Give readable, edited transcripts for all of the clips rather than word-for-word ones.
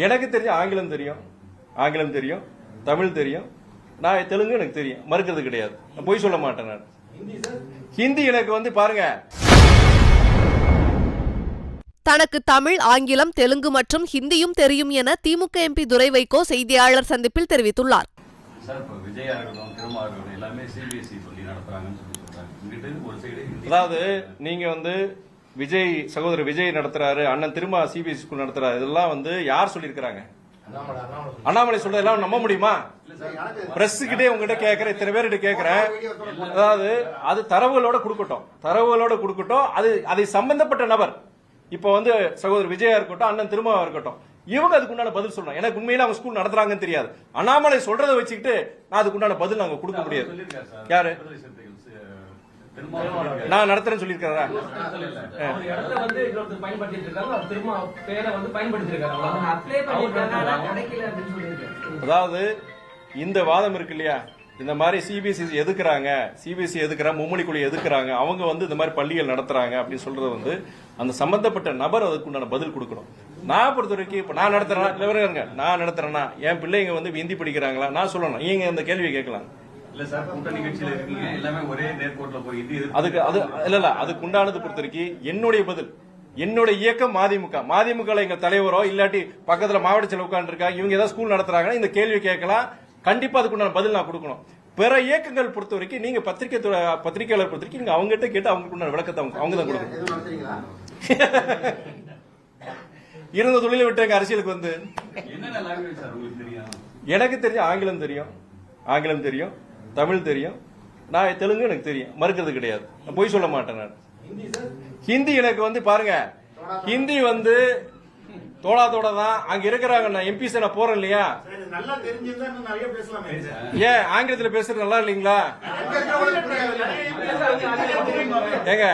எனக்கு தெரியும் ஆங்கிலம் தெரியும், தமிழ் தெரியும், நான் தெலுங்கு எனக்கு தெரியும், மறுக்கிறது கிடையாது, பொய் சொல்ல மாட்டேன் நான். ஹிந்தி எனக்கு பாருங்க. தனக்கு தமிழ், ஆங்கிலம், தெலுங்கு மற்றும் ஹிந்தியும் தெரியும் என திமுக எம்பி துரை வைகோ செய்தியாளர் சந்திப்பில் தெரிவித்துள்ளார். அதாவது நீங்க விஜய் சகோதரர் விஜய் நடத்துறாரு, அண்ணன் திருமா சிபிஎஸ்இ ஸ்கூல் நடத்துறாரு, இதெல்லாம் யார் சொல்லியிருக்கிறாங்க? அண்ணாமலை சொல்றதெல்லாம் நம்ப முடியுமா? பிரஸ் கிட்டே உங்ககிட்ட கேட்கிறேன், இத்தனை பேர்கிட்ட கேட்கிறேன். அதாவது அது தரவுகளோட கொடுக்கட்டும். அது அதை சம்பந்தப்பட்ட நபர், இப்ப சகோதரர் விஜயா இருக்கட்டும், அண்ணன் திருமாவா இருக்கட்டும், இவங்க அதுக்குண்டான பதில் சொல்லணும். எனக்கு உண்மையில அவங்க ஸ்கூல் நடத்துறாங்கன்னு தெரியாது. அண்ணாமலை சொல்றதை வச்சுக்கிட்டு நான் அதுக்குண்டான பதில் நாங்க கொடுக்க முடியாது. யாரு நான் நடத்துறேன்னு சொல்லியிருக்காரா? அதாவது இந்த வாதம் இருக்கு இல்லையா, இந்த மாதிரி சிபிஎஸ்இ எதுக்குறாங்க, மும்மொழி குழு எதுக்குறாங்க, அவங்க இந்த மாதிரி பள்ளிகள் நடத்துறாங்க அப்படின்னு சொல்றது அந்த சம்பந்தப்பட்ட நபர் அதுக்குண்டான பதில் கொடுக்கணும். நான் பொறுத்த வரைக்கும் இப்ப நான் நடத்துறேன்னா என் பிள்ளைங்க ஹிந்தி படிக்கிறாங்களா நான் சொல்லணும். நீங்க இந்த கேள்வியை கேட்கலாம். அதுக்கு உண்டானது பொறுத்த வரைக்கும் என்னுடைய பதில், என்னுடைய இயக்கம் மதிமுக எங்க தலைவரோ இல்லாட்டி பக்கத்துல மாவட்ட செயலர் உட்கார்ந்துருக்காங்க, இவங்க ஏதாவது ஸ்கூல் நடத்துறாங்கன்னா இந்த கேள்வி கேட்கலாம். கண்டிப்பா அதுக்குண்டான பதில் நான் கொடுக்கணும். பிற இயக்கங்கள் பொறுத்த வரைக்கும் நீங்க பத்திரிகையாளர் பொறுத்த வரைக்கும் நீங்க அவங்க கிட்ட கேட்டு அவங்களுக்கு விளக்கத்தை அவங்க தான் கொடுக்கணும். இருந்த தொழிலை விட்டு அரசியலுக்கு எனக்கு தெரியும் ஆங்கிலம் தெரியும், தமிழ் தெரியும், நான் தெலுங்கு எனக்கு தெரியும், மறுக்கிறது கிடையாது, பொய் சொல்ல மாட்டேன் நான். ஹிந்தி எனக்கு பாருங்க, ஹிந்தி தோடா தான் அங்க இருக்கிறாங்க. நான் எம்பிஸ் நான் போறேன் இல்லையா, ஏன் ஆங்கிலத்துல பேசுறது நல்லா இல்லீங்களா? ஏங்க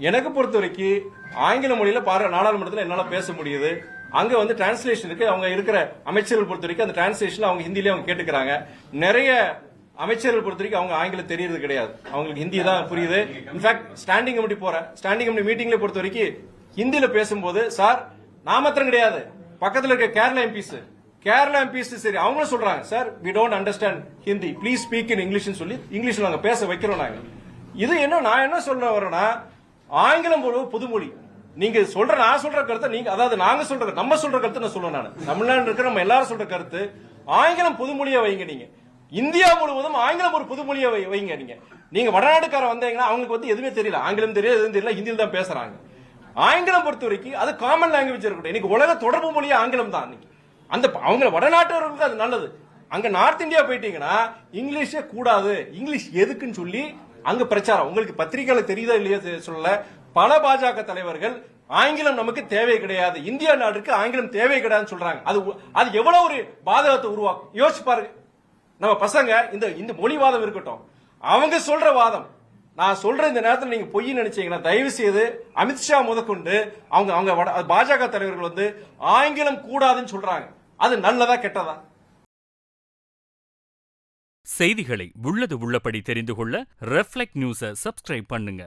எனக்கு பொறுத்த வரைக்கும் ஆங்கில மொழியில நாடாளுமன்றத்தில் என்னால பேச முடியுது. அங்க டிரான்ஸ்லேஷன் இருக்கு. அவங்க இருக்கிற அமைச்சர்கள் பொறுத்த வரைக்கும் அந்த டிரான்ஸ்லேஷன் அவங்க ஹிந்திலேயே அவங்க கேட்டுக்கிறாங்க. நிறைய அமைச்சர்கள் பொறுத்த வரைக்கும் அவங்க ஆங்கிலம் தெரியறது கிடையாது, அவங்களுக்கு ஹிந்தி தான் புரியுது. இன்ஃபேக்ட் ஸ்டாண்டிங் கமிட்டி மீட்டிங்ல பொறுத்த வரைக்கும் ஹிந்தியில பேசும்போது சார் நான் மாத்திரம் கிடையாது, பக்கத்துல இருக்க கேரளா எம்பிஸ் சரி அவங்களும் சொல்றாங்க sir we don't understand Hindi, please speak in English சொல்லி இங்கிலீஷ்ல நாங்க பேச வைக்கிறோம். நாங்க நான் என்ன சொல்ல வரேன்னா, ஆங்கிலம் ஒரு புதுமொழி. நீங்க நான் சொல்ற கருத்தை நீங்க, அதாவது நம்ம சொல்ற கருத்து நான் சொல்றேன். நான் தமிழ்நாடு இருக்கிற நம்ம எல்லாரும் சொல்ற கருத்து ஆங்கிலம் புதுமொழியா வைங்க. நீங்க இந்தியா முழுவதும் ஆங்கிலம் ஒரு புதுமொழியா வைங்க. நீங்க வடநாட்டுக்கார வந்தீங்கன்னா அவங்களுக்கு எதுவுமே தெரியல, ஆங்கிலம் தெரியல, எதுவும் தெரியல, ஹிந்தியில் தான் பேசுறாங்க. ஆங்கிலம் பொறுத்த வரைக்கும் அது காமன் லாங்குவேஜ் இருக்கட்டும். இன்னைக்கு உலக தொடர்பு மொழியா ஆங்கிலம் தான். அவங்க வடநாட்டவர்களுக்கு அது நல்லது. அங்க நார்த் இந்தியா போயிட்டீங்கன்னா இங்கிலீஷே கூடாது, இங்கிலீஷ் எதுக்குன்னு சொல்லி அங்க பிரச்சாரம். உங்களுக்கு பத்திரிகையில தெரியுதா இல்லையா சொல்லல, பல பாஜக தலைவர்கள் ஆங்கிலம் நமக்கு தேவை கிடையாது, இந்தியா நாட்டுக்கு ஆங்கிலம் தேவை கிடையாதுன்னு சொல்றாங்க. அது எவ்வளவு ஒரு பாதகத்தை உருவாக்கும் யோசிச்சு பாருங்க. நம்ம பசங்க இந்த மொழிவாதம் இருக்கட்டும், அவங்க சொல்ற வாதம் நான் சொல்ற இந்த நேரத்தில் நீங்க பொய் நினைச்சீங்கன்னா தயவு செய்து அமித்ஷா முதற்கொண்டு அவங்க பாஜக தலைவர்கள் ஆங்கிலம் கூடாதுன்னு சொல்றாங்க. அது நல்லதா கெட்டதா? செய்திகளை உள்ளது உள்ளபடி தெரிந்து கொள்ள ரெஃப்ளெக்ட் நியூஸை சப்ஸ்கிரைப் பண்ணுங்க.